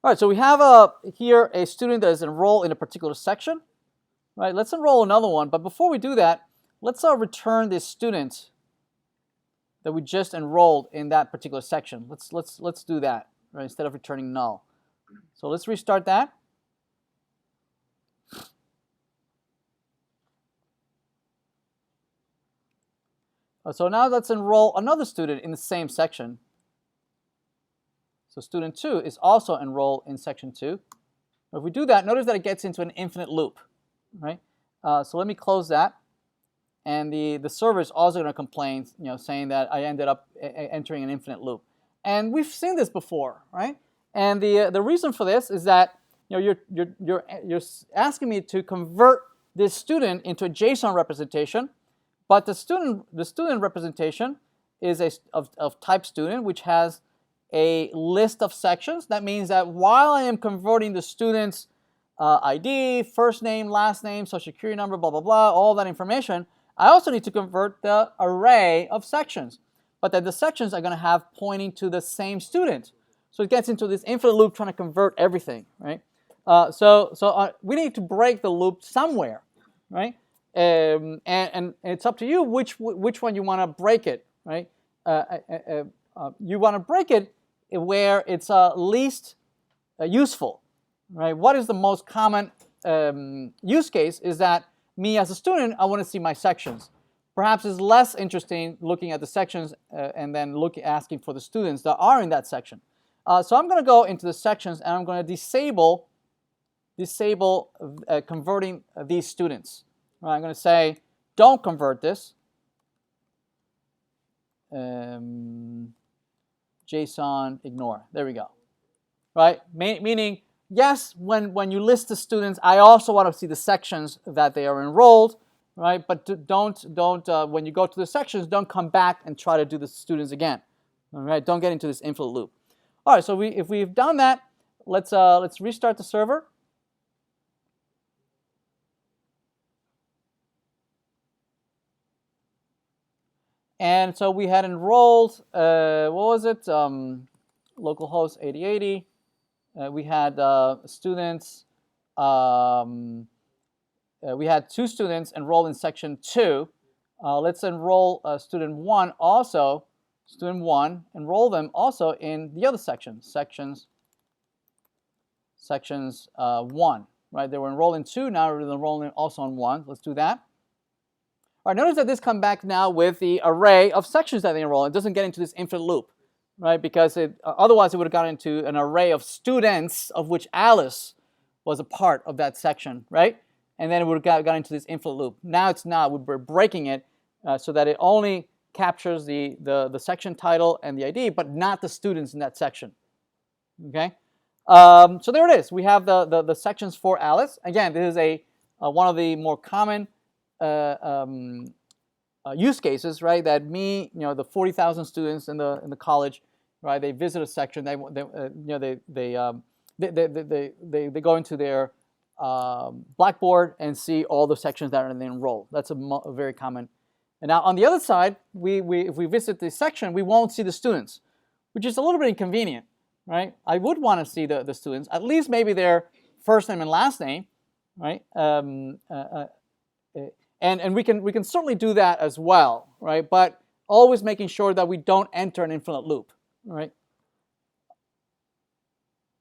All right, so we have here a student that is enrolled in a particular section. Right, let's enroll another one, but before we do that, let's return this student that we just enrolled in that particular section. Let's do that, right, instead of returning null. So let's restart that. So now let's enroll another student in the same section. So student 2 is also enrolled in section 2. If we do that, notice that it gets into an infinite loop, right? So let me close that. And the server is also going to complain, saying that I ended up entering an infinite loop. And we've seen this before, right? And the reason for this is that you're asking me to convert this student into a JSON representation, but the student representation is of type student, which has a list of sections. That means that while I am converting the student's ID, first name, last name, social security number, blah, blah, blah, all that information, I also need to convert the array of sections. But then the sections are going to have pointing to the same student. So it gets into this infinite loop trying to convert everything, right? So we need to break the loop somewhere, right? And it's up to you which one you want to break it, right? You want to break it where it's least useful, right? What is the most common use case is that me as a student, I want to see my sections. Perhaps it's less interesting looking at the sections and then asking for the students that are in that section. So I'm going to go into the sections and I'm going to disable converting these students. Right, I'm going to say, don't convert this. JSON ignore. There we go. Right, meaning, yes, when you list the students, I also want to see the sections that they are enrolled. Right, but don't when you go to the sections, don't come back and try to do the students again. All right, don't get into this infinite loop. All right, so if we've done that, let's restart the server. And so we had enrolled, what was it? Localhost 8080. We had students. We had 2 students enrolled in section 2. Let's enroll student 1 also. Student 1, enroll them also in the other sections. Sections 1. Right? They were enrolled in 2. Now we're enrolling also in 1. Let's do that. All right, notice that this comes back now with the array of sections that they enroll. It doesn't get into this infinite loop, right? Because otherwise it would have gotten into an array of students of which Alice was a part of that section, right? And then it would have got into this infinite loop. Now it's not. We're breaking it so that it only captures the section title and the ID, but not the students in that section. Okay. So there it is. We have the sections for Alice. Again, this is one of the more common use cases, right? That the 40,000 students in the college, right? They visit a section. They go into their Blackboard and see all the sections that are enrolled. That's a very common. And now on the other side, if we visit the section, we won't see the students, which is a little bit inconvenient, right? I would want to see the students, at least maybe their first name and last name, right? And we can certainly do that as well, right? But always making sure that we don't enter an infinite loop, right?